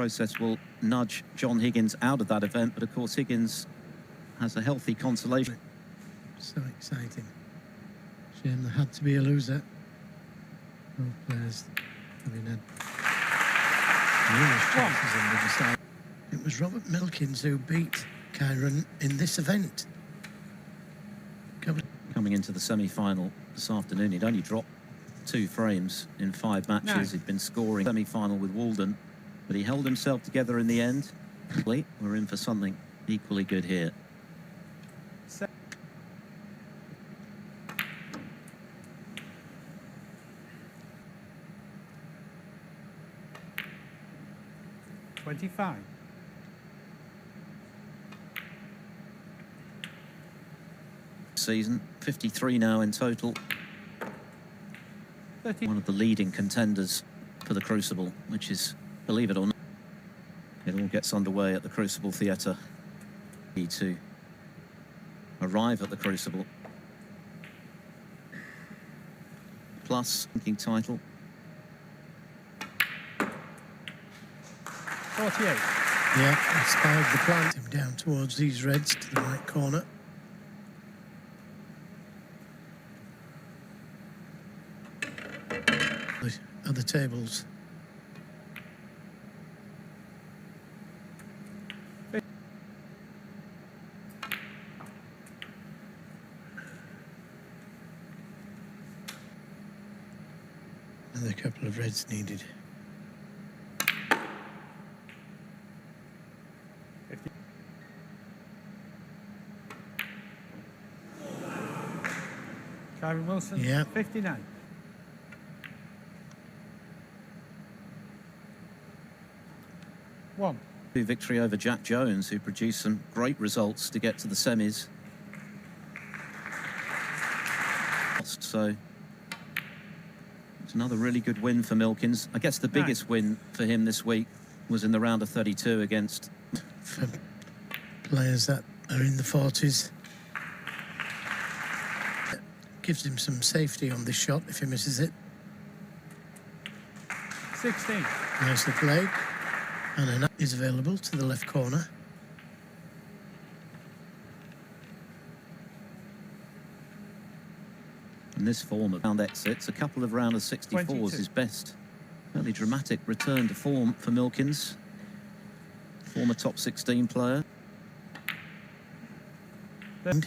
process will nudge John Higgins out of that event, but of course Higgins has a healthy consolation. So exciting. Shame there had to be a loser. Both players having had numerous chances in the decide. It was Robert Milkins who beat Kyren in this event. Coming into the semi-final this afternoon, he'd only dropped 2 frames in 5 matches. He'd been scoring semi-final with Walden, but he held himself together in the end. We're in for something equally good here. $25. Season 53 now in total. 30. One of the leading contenders for the Crucible, which is, believe it or not, it all gets underway at the Crucible Theatre. To arrive at the Crucible. Plus, ranking title. 48. Yeah, inspired the plant him down towards these reds to the right corner. The other tables. Another couple of reds needed. 50. Kyren Wilson, yeah. 59. One. Victory over Jack Jones, who produced some great results to get to the semis. So it's another really good win for Milkins. I guess the biggest win for him this week was in the round of 32 against... For players that are in the 40s. Gives him some safety on this shot if he misses it. 16. Nicely played. And an is available to the left corner. In this form of round exits, a couple of round of 64s 22. is best. Fairly dramatic return to form for Milkins, former top 16 player. And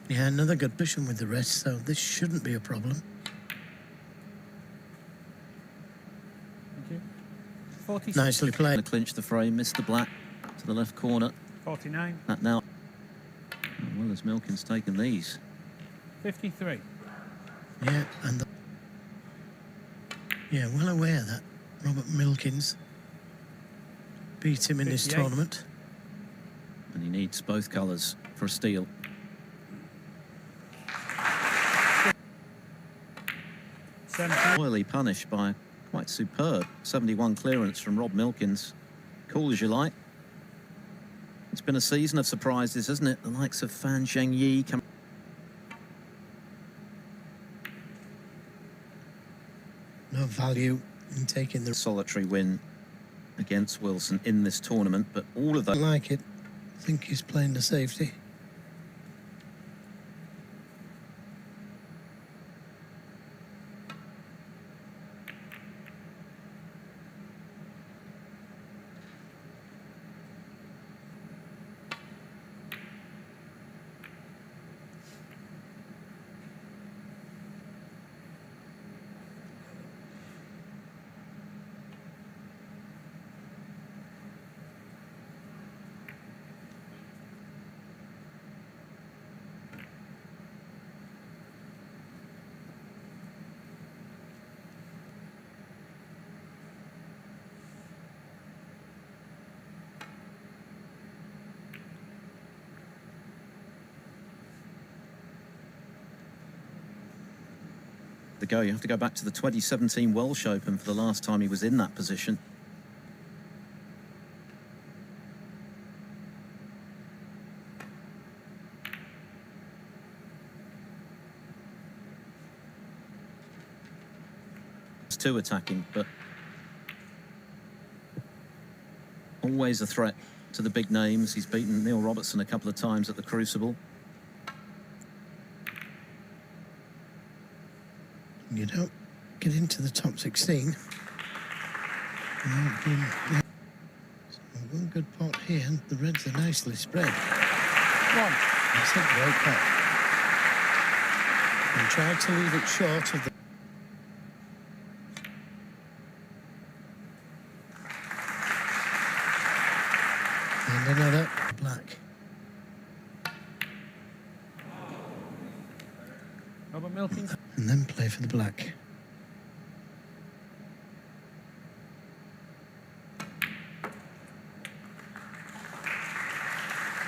yeah, another good position with the rest, so this shouldn't be a problem. Thank you. 46. Nicely played. Clinch the frame, missed the black to the left corner. 49. That now, well as Milkins taken these. 53. Yeah, and yeah, well aware that Robert Milkins beat him in this 58. tournament. And he needs both colours for a steal. 70. Royally punished by quite superb 71 clearance from Rob Milkins. Cool as you like. It's been a season of surprises, hasn't it? The likes of Fan Zhengyi come. No value in taking the Solitary win against Wilson in this tournament, but all of that. I like it. I think he's playing the safety. You have to go back to the 2017 Welsh Open for the last time he was in that position. last two attacking, but always a threat to the big names. He's beaten Neil Robertson a couple of times at the Crucible. You don't get into the top 16. So one good pot here, and the reds are nicely spread. One. That's a great pot. And try to leave it short of the... And another black. Robert Milkins. And then play for the black.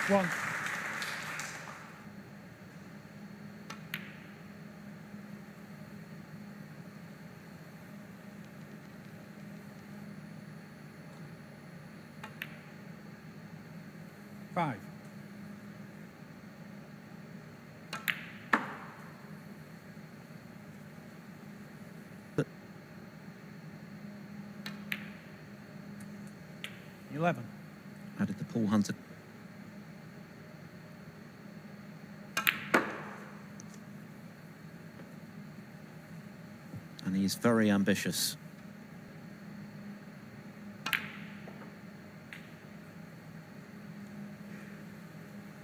One. Five. But 11. how did the Paul Hunter? And he's very ambitious.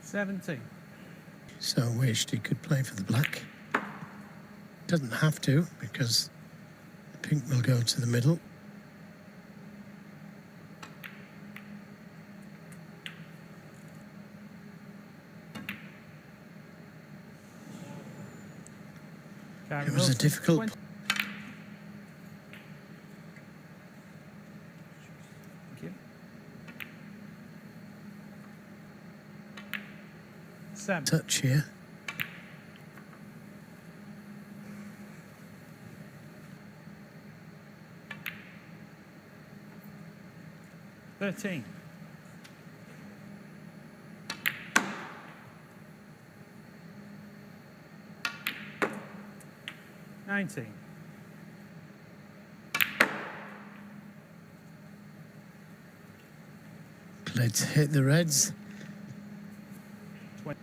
$17. So wished he could play for the black. Doesn't have to, because the pink will go to the middle. Kyren It was a Wilson, difficult... 20. Thank you. 7. touch here. $13. $19. Let's hit the reds. 20.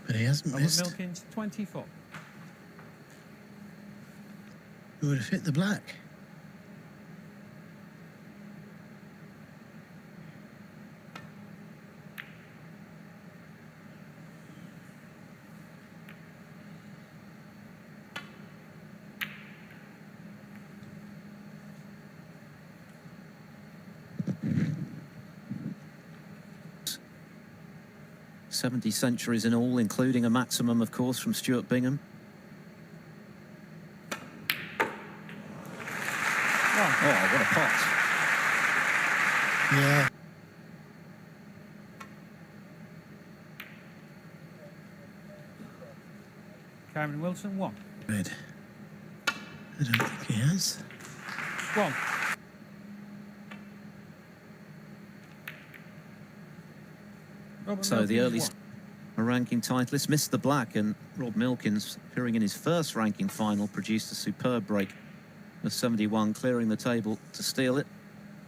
But he hasn't Robert missed. Milkins, 24. He would have hit the black. "70 centuries in all, including a maximum, of course, from Stuart Bingham." Oh, what a pot. Yeah. Kyren Wilson, 1. Red. I don't think he has. 1. Robert So the Milkins, early 1. ranking titleist missed the black, and Rob Milkins, appearing in his first ranking final, produced a superb break of 71, clearing the table to steal it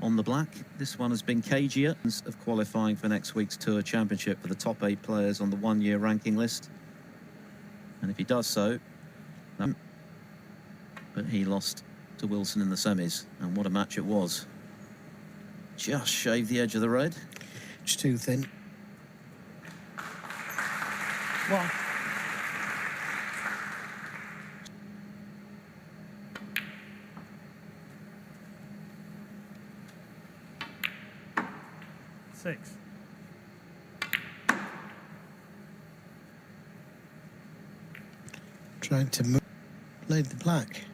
on the black. This one has been cagier of qualifying for next week's Tour Championship for the top 8 players on the one-year ranking list. And if he does so, but he lost to Wilson in the semis, and what a match it was. Just shaved the edge of the red. It's too thin. 1. Six. Trying to move. Played the black.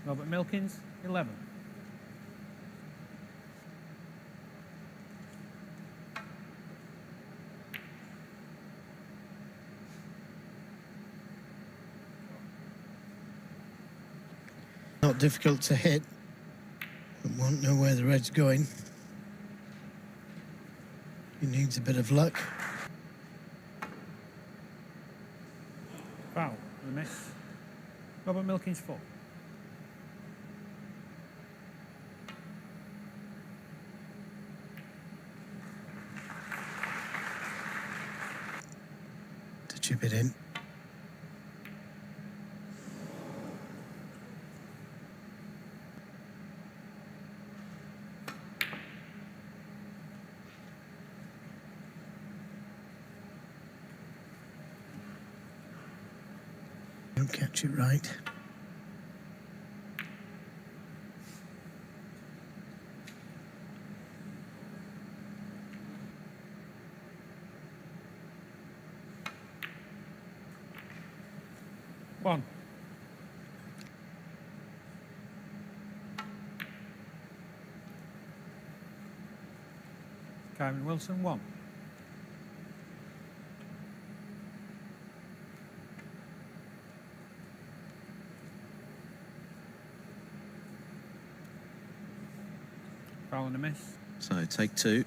Robert Milkins, 11. Not difficult to hit, but won't know where the red's going. He needs a bit of luck. Foul. The miss. Robert Milkins 4. To chip it in. Don't catch it right. One. Kyren Wilson 1. Foul and a miss. So take 2.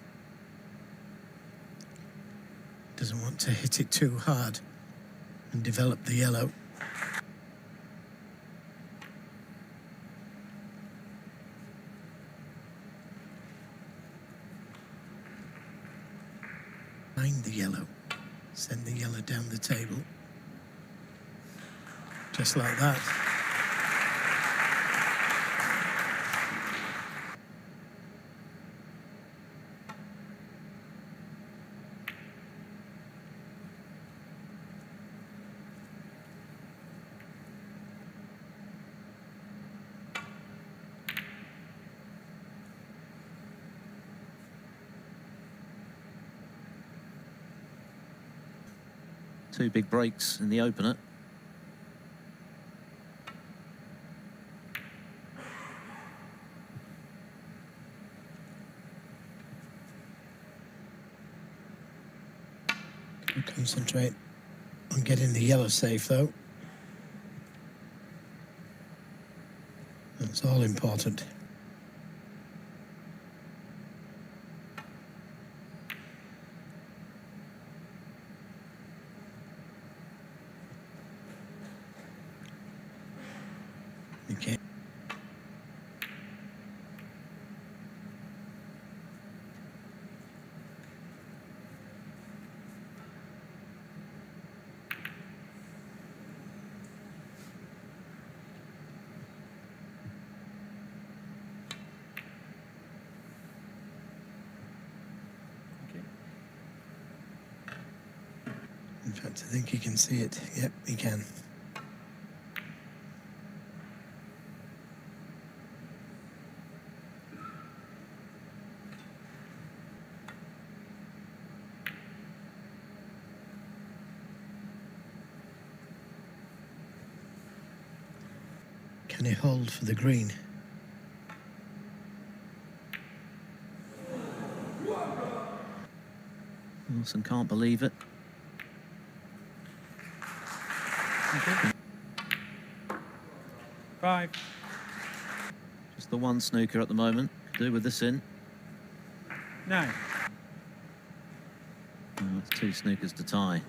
Doesn't want to hit it too hard and develop the yellow. Find the yellow. Send the yellow down the table. Just like that. Two big breaks in the opener. Concentrate on getting the yellow safe, though. That's all important. Okay. In fact, I think he can see it. Yep, he can. Can he hold for the green? Wilson can't believe it. Okay. 5. Just the one snooker at the moment. Could do with this in. 9. Oh, it's 2 snookers to tie.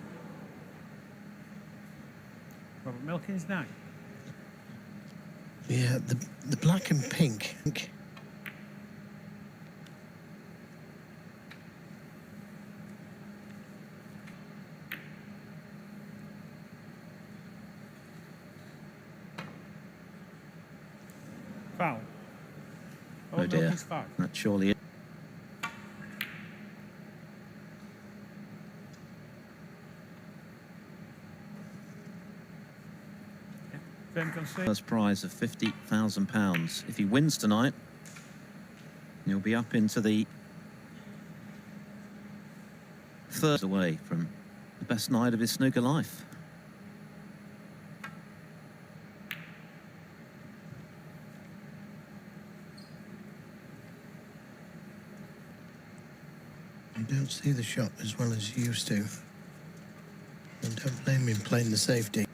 Robert Milkins 9. Yeah, the black and pink. Foul. Oh dear. Milkins 5. That's surely it. First prize of £50,000. If he wins tonight, he'll be up into the third away from the best night of his snooker life. You don't see the shot as well as you used to. And don't blame him playing the safety.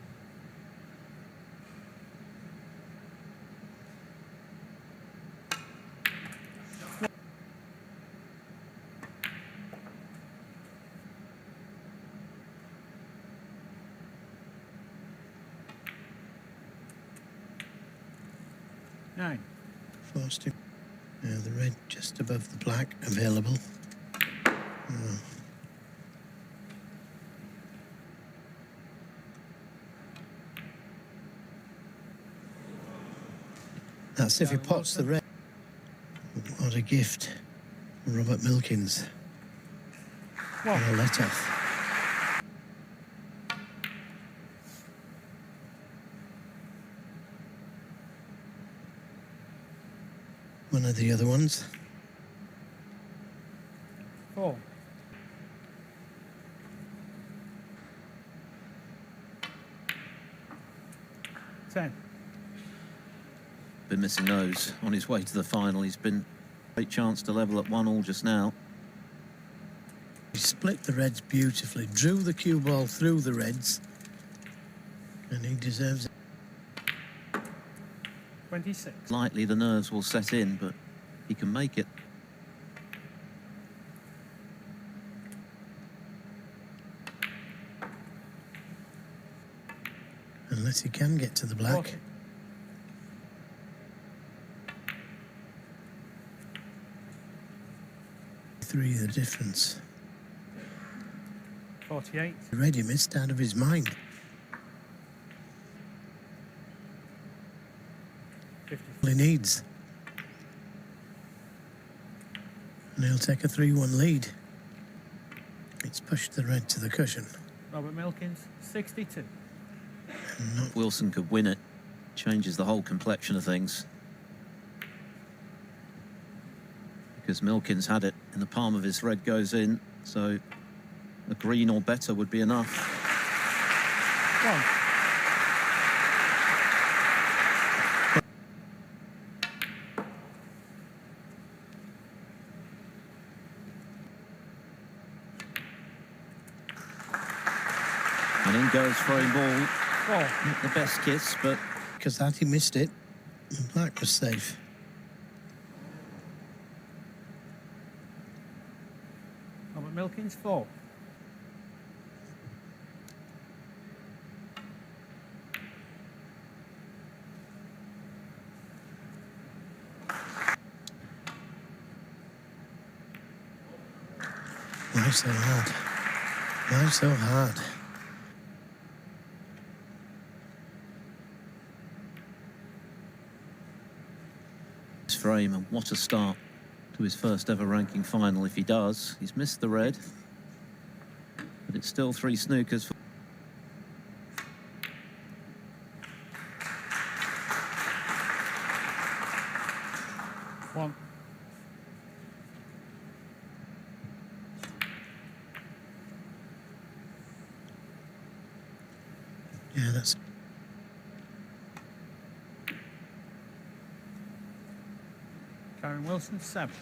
9. Forced him. The red just above the black available. Oh. That's if he pots the red. What a gift. Robert Milkins. What? And a let off. One of the other ones. 4. 10. Been missing those on his way to the final. He's been a great chance to level at 1-1 just now. He split the reds beautifully, drew the cue ball through the reds, and he deserves it. 26. Lightly the nerves will set in, but he can make it. Unless he can get to the black. 40. 3 the difference. 48. The red he missed out of his mind. 50. All he needs. And he'll take a 3-1 lead. It's pushed the red to the cushion. Robert Milkins, 62. If Wilson could win it, changes the whole complexion of things. Because Milkins had it in the palm of his red goes in, so a green or better would be enough. 1. And in goes throwing ball. 4. Not the best kiss, but Because that he missed it, and black was safe. Robert Milkins, 4. 'Why so hard? Why so hard? his frame, and what a start to his first ever ranking final if he does. He's missed the red, but it's still 3 snookers. 1. Yeah, that's... Kyren Wilson, 7.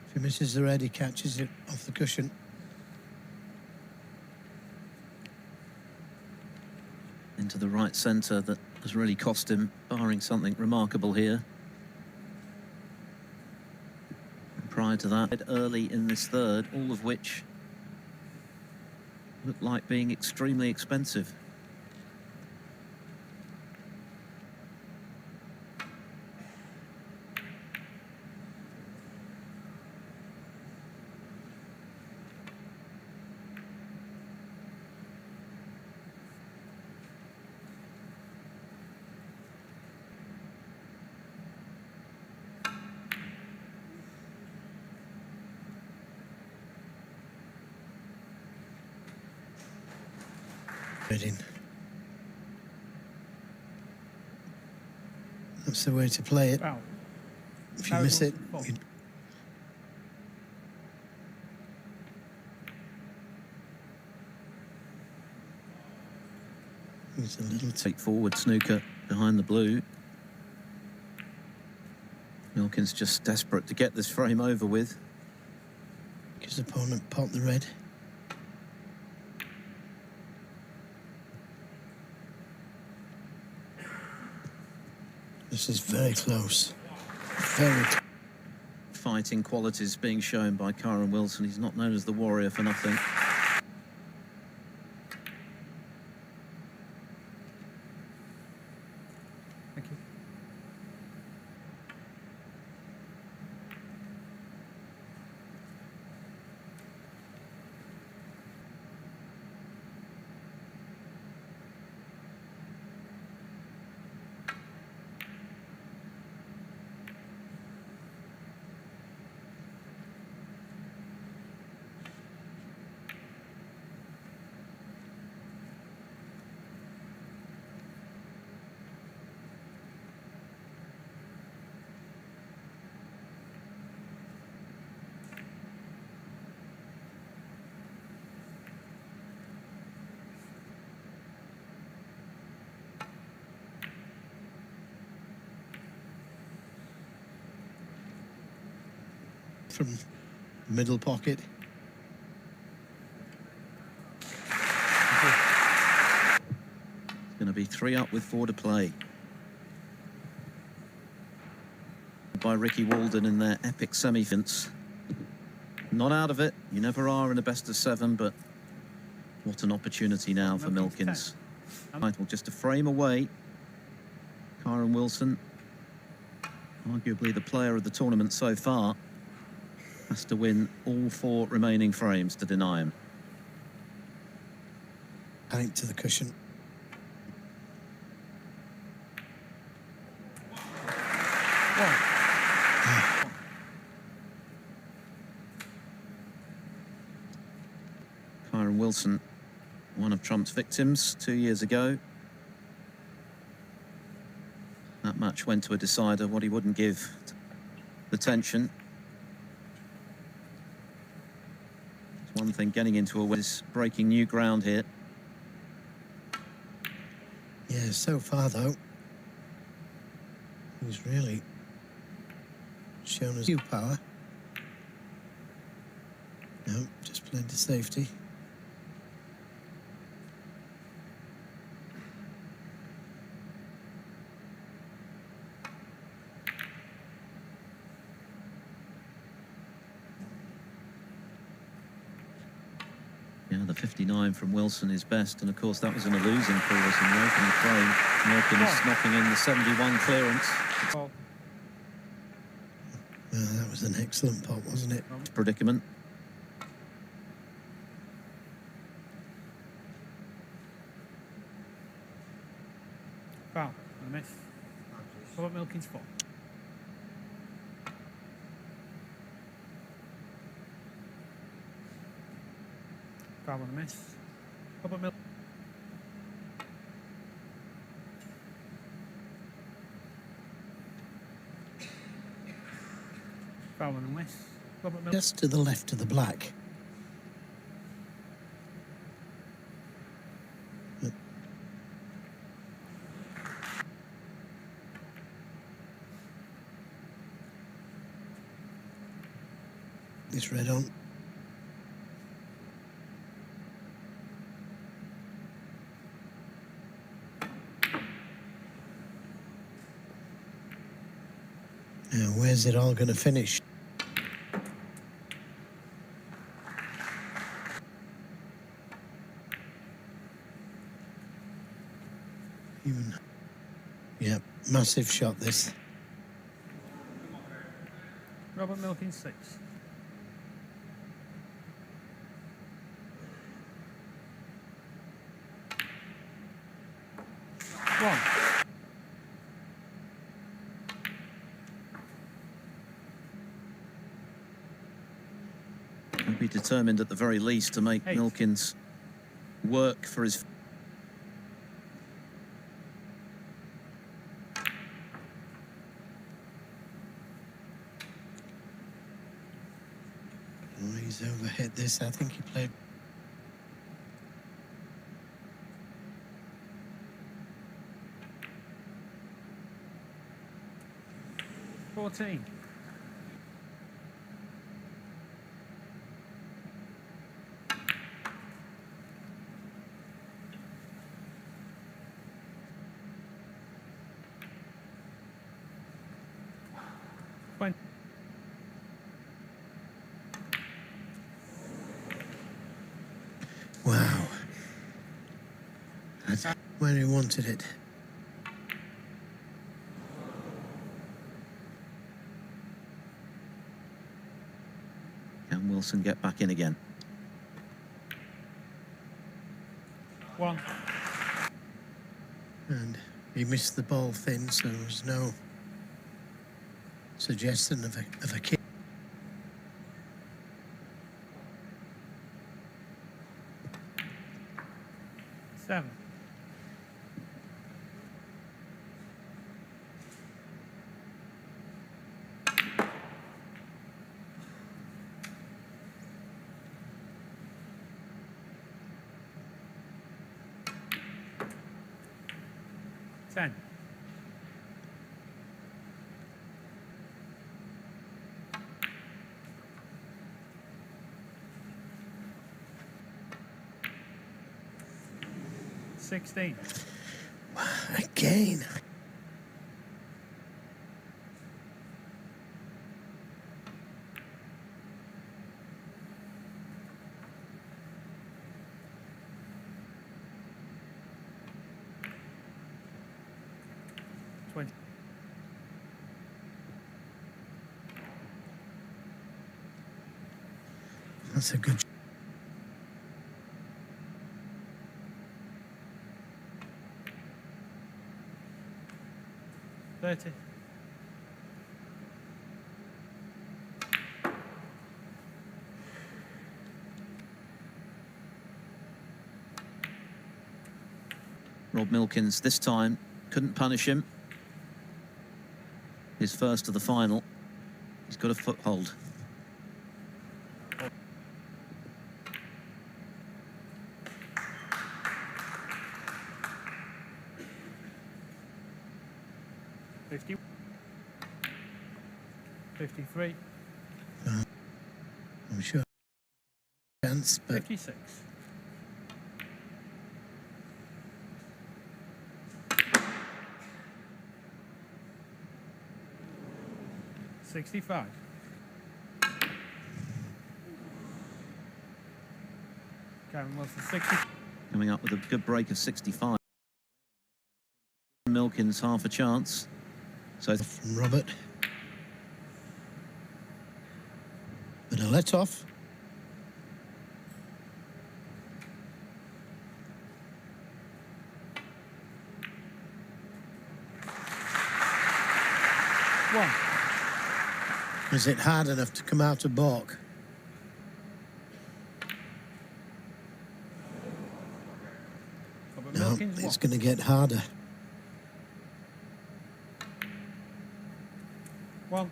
If he misses the red, he catches it off the cushion. Into the right centre that has really cost him, barring something remarkable here. And prior to that, early in this third, all of which looked like being extremely expensive. In. That's the way to play it. Wow. If you miss it, you... It's a little Take forward snooker behind the blue. Milkins just desperate to get this frame over with. His opponent pot the red. This is very close. Very close. Fighting qualities being shown by Kyren Wilson. He's not known as the warrior for nothing. from the middle pocket. It's going to be 3 up with 4 to play. By Ricky Walden in their epic semi-finals. Not out of it. You never are in a best of 7, but what an opportunity now for Milkins. Title just a frame away. Kyren Wilson, arguably the player of the tournament so far, has to win all 4 remaining frames to deny him. Point to the cushion. Kyren Wilson, one of Trump's victims 2 years ago. That match went to a decider, what he wouldn't give the tension. It's one thing getting into a is breaking new ground here. Yeah, so far though, he's really shown us new power. No, just playing to safety. Yeah, the 59 from Wilson is best, and of course that was in a losing cause in the opening frame. Milkins knocking in the 71 clearance. That was an excellent pot, wasn't it? Predicament. Foul and a miss. How about Milkins 4? Foul and a miss. How about Milkins? Foul and a miss. How about Milkins? Just to the left of the black. It's red on. Now, where's it all going to finish? Yeah, massive shot this. Robert Milkins 6. One. He'll be determined at the very least to make 8. Milkins work for his... Oh, he's overhit this. I think he played... 14. Wow. That's where he wanted it. Can Wilson get back in again? 1. And he missed the ball thin, so there was no suggestion of a kick. Seven. Ten. 16. Again. That's a good. 30. Rob Milkins this time couldn't punish him. His first of the final. He's got a foothold. $50. 53. I'm sure. Chance, but 56. $65. Kyren Wilson, 60. Coming up with a good break of 65. Milkins half a chance. So from Robert. But a let off. One. Is it hard enough to come out of balk? No, it's going to get harder. One.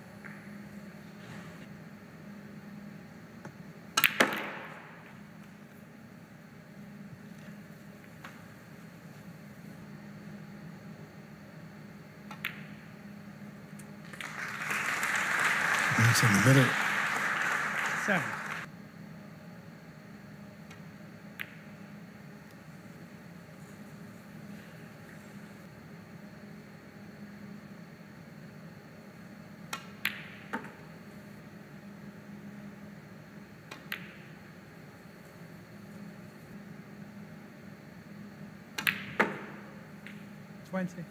Right in the middle. 7. $20.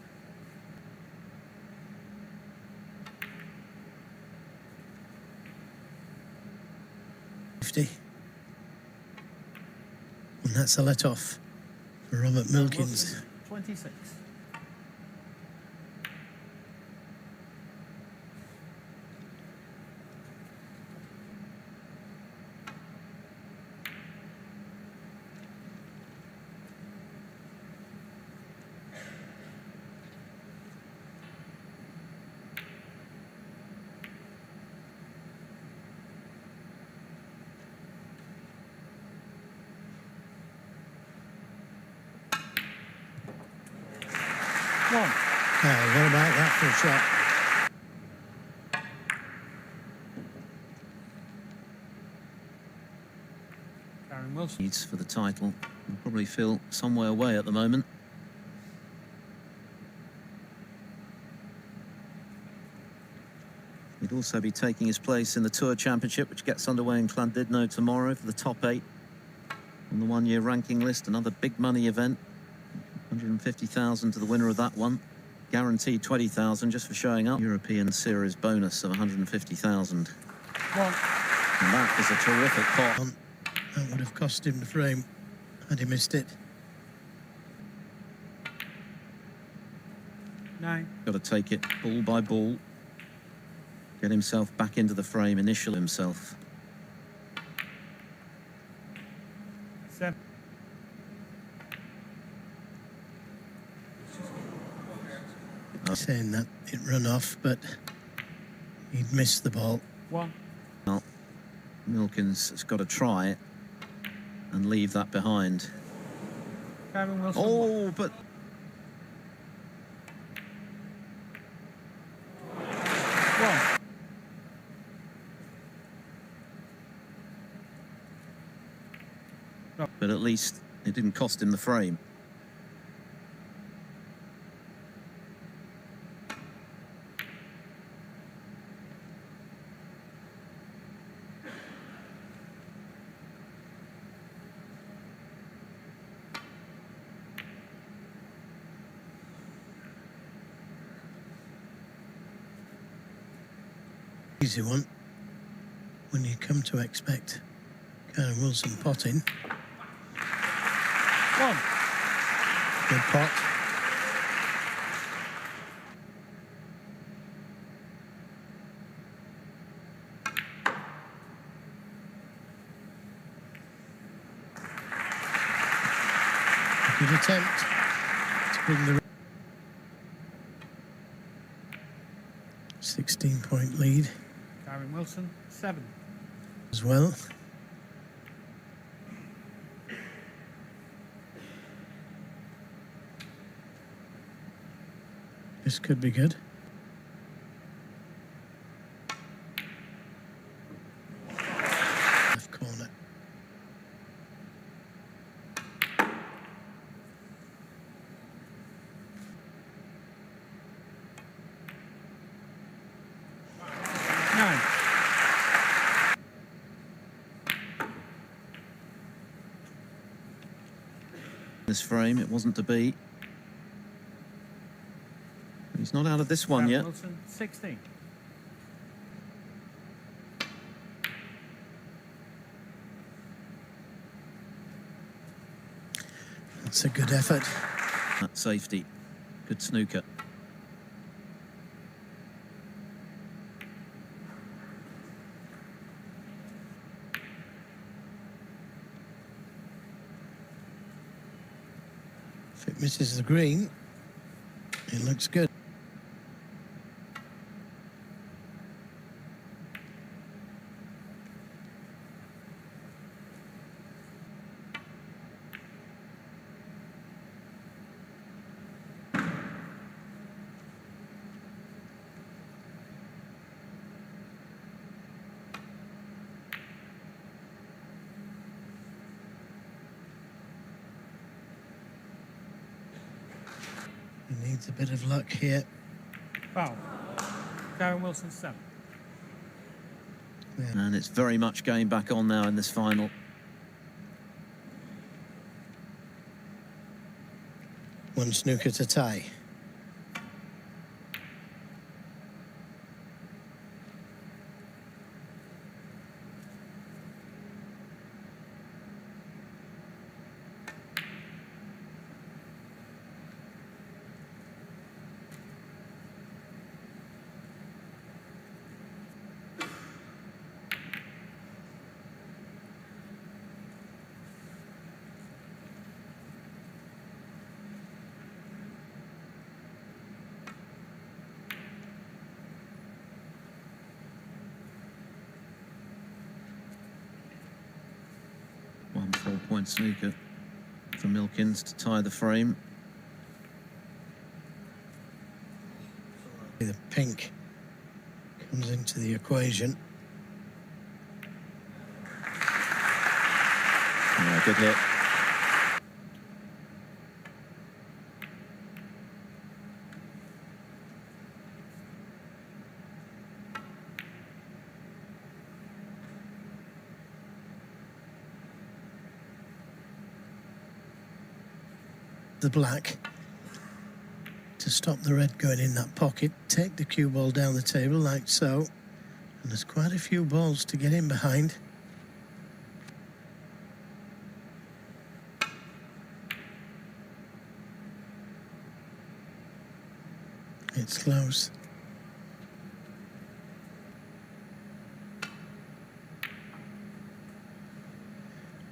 And that's a let off for Robert Milkins. 26. One. Oh, what about that for a shot? Kyren Wilson. needs for the title. He'll probably feel some way away at the moment. He'd also be taking his place in the Tour Championship, which gets underway in Llandudno tomorrow for the top 8 on the one-year ranking list. Another big money event. 150,000 to the winner of that one. Guaranteed 20,000 just for showing up. European Series bonus of 150,000. One. And that is a terrific pot. That would have cost him the frame had he missed it. 9. Got to take it ball by ball. Get himself back into the frame, initial himself. 7. Saying that it run off, but he'd missed the ball. 1. Well, Milkins has got to try it and leave that behind. Kyren Wilson. Oh, but... One. But at least it didn't cost him the frame. Easy one when you come to expect Kyren Wilson potting. One. Good pot. Good attempt to bring the 16-point lead Kyren Wilson, 7. as well. This could be good. Left corner. Nine. This frame, it wasn't to be. He's not out of this one Kyren yet. Wilson, 16. That's a good effort. That safety. Good snooker. If it misses the green, it looks good. He needs a bit of luck here. Foul. Kyren Wilson, 7. Yeah. And it's very much game back on now in this final. One snooker to tie. One 4-point snooker for Milkins to tie the frame. The pink comes into the equation. Yeah, good hit. The black to stop the red going in that pocket. Take the cue ball down the table like so. And there's quite a few balls to get in behind. It's close.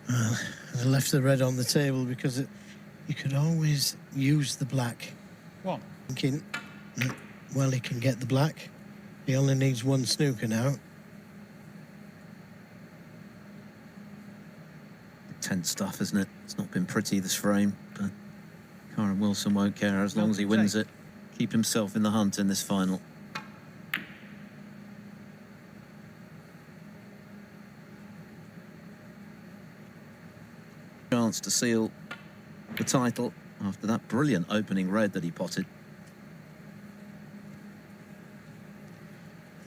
Well, I left the red on the table because you could always use the black. 1. Thinking, well, he can get the black. He only needs one snooker now. Tense stuff, isn't it? It's not been pretty, this frame, but Kyren Wilson won't care as long as he wins it. Keep himself in the hunt in this final. Chance to seal the title after that brilliant opening red that he potted.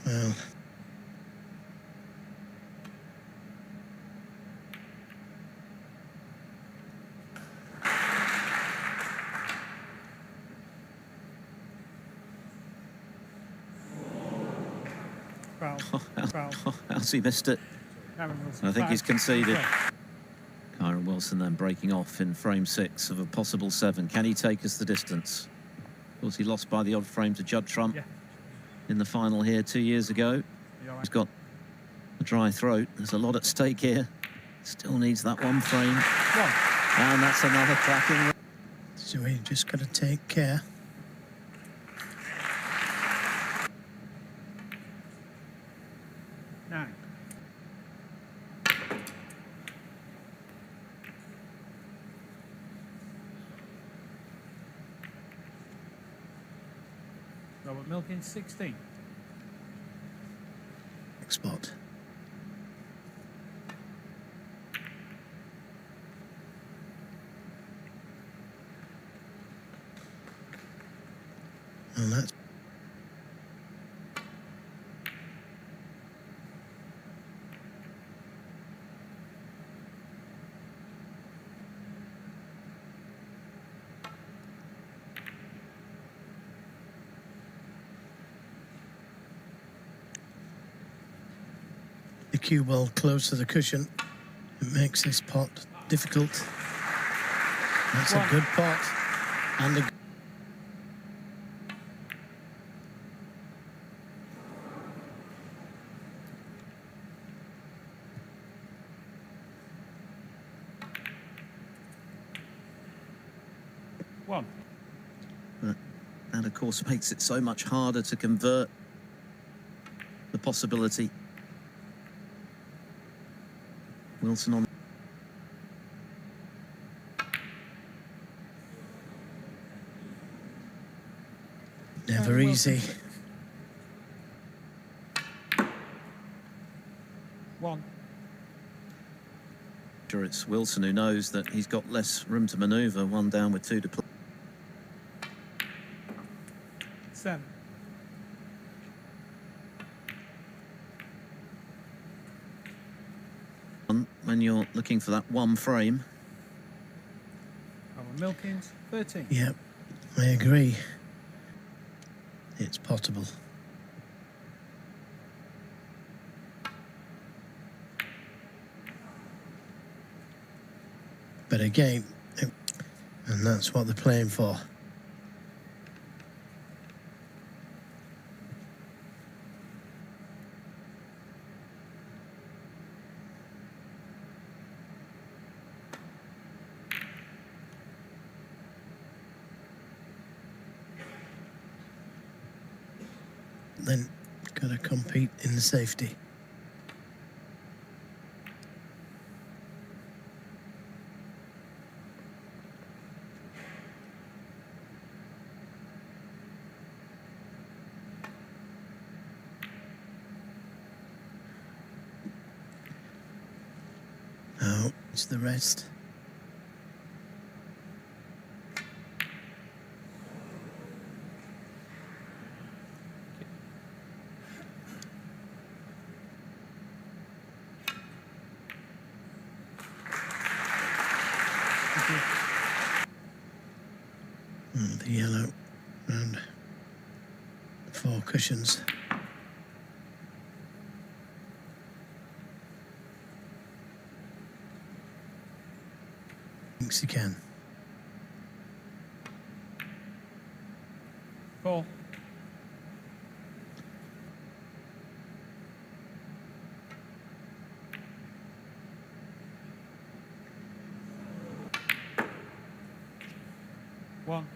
Well, Foul. Foul. How's he missed it? Kyren Wilson. I think he's conceded. Okay. Kyren Wilson then breaking off in frame 6 of a possible 7. Can he take us the distance? Of course, he lost by the odd frame to Judd Trump in the final here 2 years ago. Right. He's got a dry throat. There's a lot at stake here. Still needs that one frame. And that's another cracking. So we just got to take care. Nine. Robert Milkins, 16. Next spot. And that's the cue ball close to the cushion. It makes this pot difficult. That's a good pot. And a One. That, of course, makes it so much harder to convert the possibility. Wilson on. never easy. One. Sure, it's Wilson who knows that he's got less room to manoeuvre. 1 down with 2 to play. 7. When you're looking for that one frame. Robert Milkins, 13. Yep, I agree. It's potable. But again, and that's what they're playing for. Then got to compete in the safety. Now it's the rest. And the yellow and 4 cushions. Thinks he can. 4. One.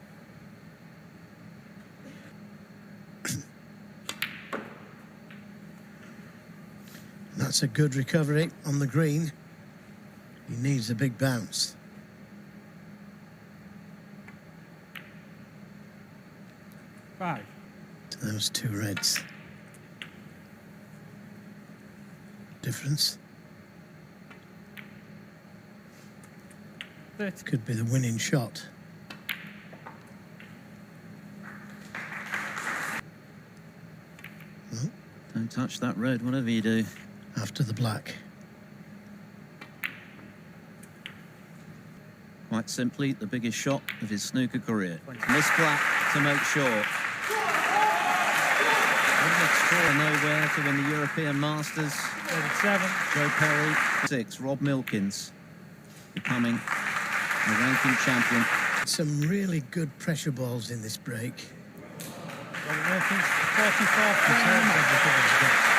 That's a good recovery on the green. He needs a big bounce. 5. To those 2 reds. Difference. 30. Could be the winning shot. Well, Don't touch that red, whatever you do. after the black. Quite simply, the biggest shot of his snooker career. Miss black to make sure. What an 4 nowhere to win the European Masters. 37. Joe Perry, 6. Rob Milkins becoming a ranking champion. Some really good pressure balls in this break. Robert Milkins, 44 frames.